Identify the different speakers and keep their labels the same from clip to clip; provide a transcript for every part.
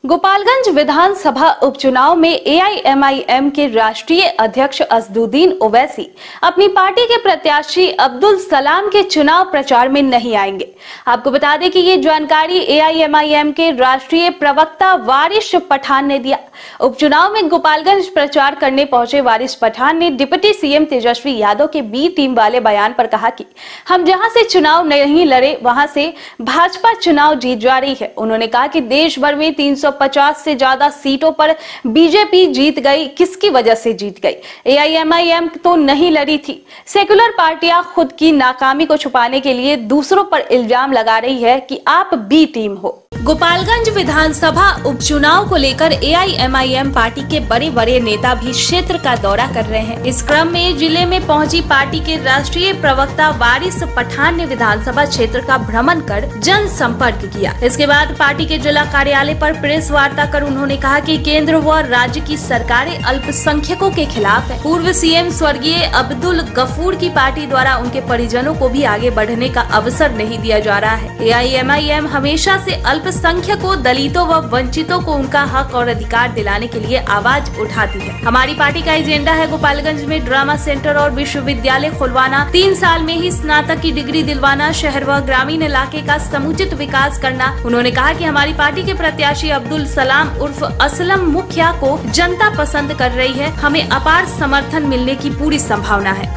Speaker 1: गोपालगंज विधानसभा उपचुनाव में एआईएमआईएम के राष्ट्रीय अध्यक्ष असदुद्दीन ओवैसी अपनी पार्टी के प्रत्याशी अब्दुल सलाम के चुनाव प्रचार में नहीं आएंगे। आपको बता दें कि ये जानकारी एआईएमआईएम के राष्ट्रीय प्रवक्ता वारिस पठान ने दिया। उपचुनाव में गोपालगंज प्रचार करने पहुंचे वारिस पठान ने डिप्टी सीएम तेजस्वी यादव के बी टीम वाले बयान पर कहा कि हम जहां से चुनाव नहीं लड़े वहां से भाजपा चुनाव जीत जा रही है। उन्होंने कहा कि देश भर में 350 से ज्यादा सीटों पर बीजेपी जीत गई। किसकी वजह से जीत गई? एआईएमआईएम तो नहीं लड़ी थी। सेकुलर पार्टियां खुद की नाकामी को छुपाने के लिए दूसरों पर इल्जाम लगा रही है कि आप बी टीम हो। गोपालगंज विधानसभा उपचुनाव को लेकर एआईएमआईएम पार्टी के बड़े नेता भी क्षेत्र का दौरा कर रहे हैं। इस क्रम में जिले में पहुंची पार्टी के राष्ट्रीय प्रवक्ता वारिस पठान ने विधानसभा क्षेत्र का भ्रमण कर जनसंपर्क किया। इसके बाद पार्टी के जिला कार्यालय पर प्रेस वार्ता कर उन्होंने कहा कि केंद्र व राज्य की सरकारें अल्पसंख्यकों के खिलाफ है। पूर्व सीएम स्वर्गीय अब्दुल गफूर की पार्टी द्वारा उनके परिजनों को भी आगे बढ़ने का अवसर नहीं दिया जा रहा है। एआईएमआईएम हमेशा से अल्पसंख्यकों, दलितों व वंचितों को उनका हक और अधिकार दिलाने के लिए आवाज उठाती है। हमारी पार्टी का एजेंडा है गोपालगंज में ड्रामा सेंटर और विश्वविद्यालय खुलवाना, 3 साल में ही स्नातक की डिग्री दिलवाना, शहर व ग्रामीण इलाके का समुचित विकास करना। उन्होंने कहा कि हमारी पार्टी के प्रत्याशी अब्दुल सलाम उर्फ असलम मुखिया को जनता पसंद कर रही है। हमें अपार समर्थन मिलने की पूरी संभावना है।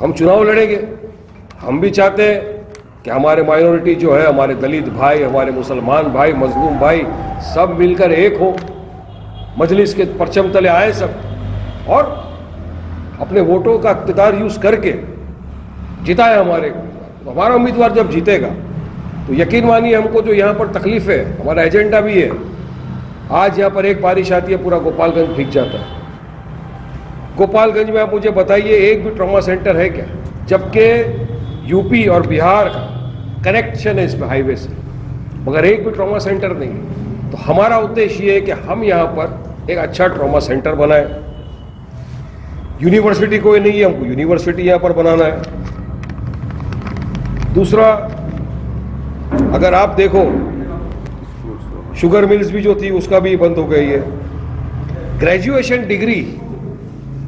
Speaker 2: हम चुनाव लड़ेंगे। हम भी चाहते हैं कि हमारे माइनॉरिटी जो है, हमारे दलित भाई, हमारे मुसलमान भाई, मजलूम भाई सब मिलकर एक हो, मजलिस के परचम तले आए सब और अपने वोटों का इख्तियार यूज करके जिताए हमारा उम्मीदवार। जब जीतेगा तो यकीन मानिए हमको जो यहाँ पर तकलीफ है, हमारा एजेंडा भी है। आज यहाँ पर एक बारिश आती है, पूरा गोपालगंज भीग जाता है। गोपालगंज में आप मुझे बताइए एक भी ट्रॉमा सेंटर है क्या? जबकि यूपी और बिहार का कनेक्शन है इसमें हाईवे से, मगर एक भी ट्रॉमा सेंटर नहीं है। तो हमारा उद्देश्य ये है कि हम यहाँ पर एक अच्छा ट्रॉमा सेंटर बनाएं। यूनिवर्सिटी कोई नहीं है, हमको यूनिवर्सिटी यहाँ पर बनाना है। दूसरा, अगर आप देखो शुगर मिल्स भी जो थी उसका भी बंद हो गई है। ग्रेजुएशन डिग्री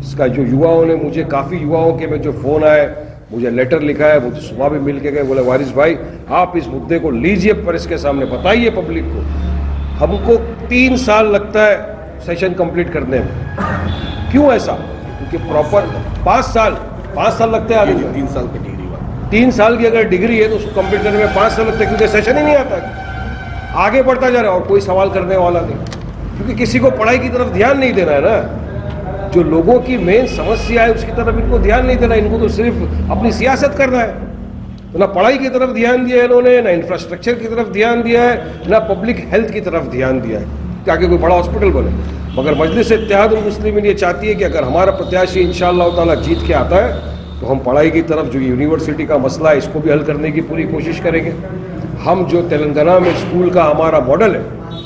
Speaker 2: इसका जो युवाओं ने, मुझे काफ़ी युवाओं के में जो फ़ोन आए, मुझे लेटर लिखा है, मुझे सुबह भी मिल के गए, बोले वारिस भाई आप इस मुद्दे को लीजिए, प्रेस के सामने बताइए पब्लिक को। हमको 3 साल लगता है सेशन कंप्लीट करने में। क्यों ऐसा? क्योंकि प्रॉपर 5 साल लगते हैं आदमी।
Speaker 3: 3 साल की डिग्री,
Speaker 2: 3 साल की अगर डिग्री है तो उसको कंप्लीट करने में 5 साल लगते हैं, क्योंकि सेशन ही नहीं आता, आगे बढ़ता जा रहा है और कोई सवाल करने वाला नहीं, क्योंकि किसी को पढ़ाई की तरफ ध्यान नहीं देना है ना। जो लोगों की मेन समस्या है उसकी तरफ इनको ध्यान नहीं देना, इनको तो सिर्फ अपनी सियासत करना है। तो ना पढ़ाई की तरफ ध्यान दिया है इन्होंने, ना इंफ्रास्ट्रक्चर की तरफ ध्यान दिया है, ना पब्लिक हेल्थ की तरफ ध्यान दिया है कि आगे कोई बड़ा हॉस्पिटल बने। मगर मजलिस इत्तेहादुल मुस्लिमीन ये चाहती है कि अगर हमारा प्रत्याशी इंशाअल्लाह ताला जीत के आता है तो हम पढ़ाई की तरफ, जो यूनिवर्सिटी का मसला है, इसको भी हल करने की पूरी कोशिश करेंगे। हम जो तेलंगाना में स्कूल का हमारा मॉडल है,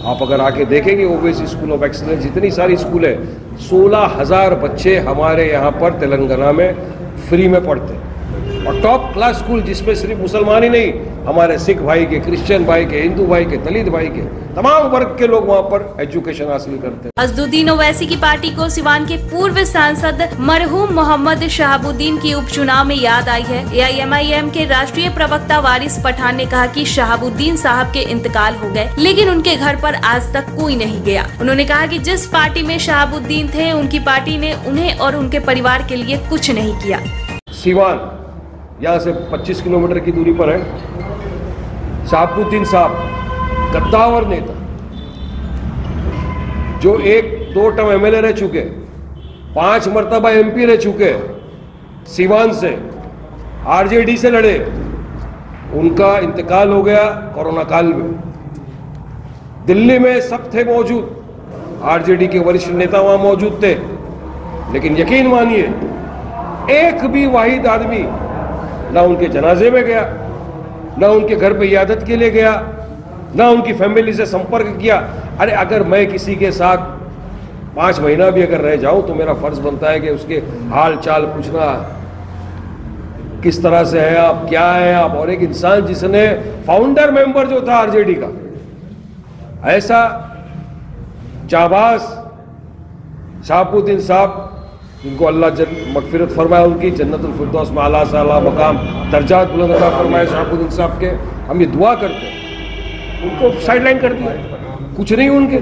Speaker 2: आप अगर आके देखेंगे ओवैसी स्कूल ऑफ एक्सीलेंस, जितनी सारी स्कूल है, 16,000 बच्चे हमारे यहाँ पर तेलंगाना में फ्री में पढ़ते हैं। और टॉप क्लास स्कूल जिसमें सिर्फ मुसलमान ही नहीं, हमारे सिख भाई के, क्रिश्चियन भाई के, हिंदू भाई के, दलित भाई के, तमाम वर्ग के लोग वहाँ पर एजुकेशन हासिल करते हैं।
Speaker 1: असदुद्दीन ओवैसी की पार्टी को सिवान के पूर्व सांसद मरहूम मोहम्मद शहाबुद्दीन की उपचुनाव में याद आई है। एआईएमआईएम के राष्ट्रीय प्रवक्ता वारिस पठान ने कहा कि शहाबुद्दीन साहब के इंतकाल हो गए, लेकिन उनके घर पर आज तक कोई नहीं गया। उन्होंने कहा कि जिस पार्टी में शहाबुद्दीन थे, उनकी पार्टी ने उन्हें और उनके परिवार के लिए कुछ नहीं किया।
Speaker 2: सिवान यहाँ से 25 किलोमीटर की दूरी पर है। शहाबुद्दीन साहब गद्दावर नेता, जो 1-2 टर्म एमएलए रह चुके, 5 मरतबा एमपी रह चुके, सिवान से आरजेडी से लड़े, उनका इंतकाल हो गया कोरोना काल में। दिल्ली में सब थे मौजूद, आरजेडी के वरिष्ठ नेता वहां मौजूद थे, लेकिन यकीन मानिए एक भी वाहिद आदमी ना उनके जनाजे में गया, ना उनके घर पे इयादत के लिए गया, ना उनकी फैमिली से संपर्क किया। अरे अगर मैं किसी के साथ 5 महीना भी अगर रह जाऊं तो मेरा फर्ज बनता है कि उसके हाल चाल पूछना, किस तरह से है आप, क्या है आप। और एक इंसान जिसने फाउंडर मेंबर जो था आरजेडी का, ऐसा जाबाज शहाबुद्दीन साहब, जिनको अल्लाह मगफिरत फरमाए, उनकी जन्नतुल फिरदौस में आला से आला मकाम दर्जात बुलंद अता फरमाए शहाबुद्दीन साहब के, हम ये दुआ करते हैं। उनको साइडलाइन कर दिया, कुछ नहीं उनके।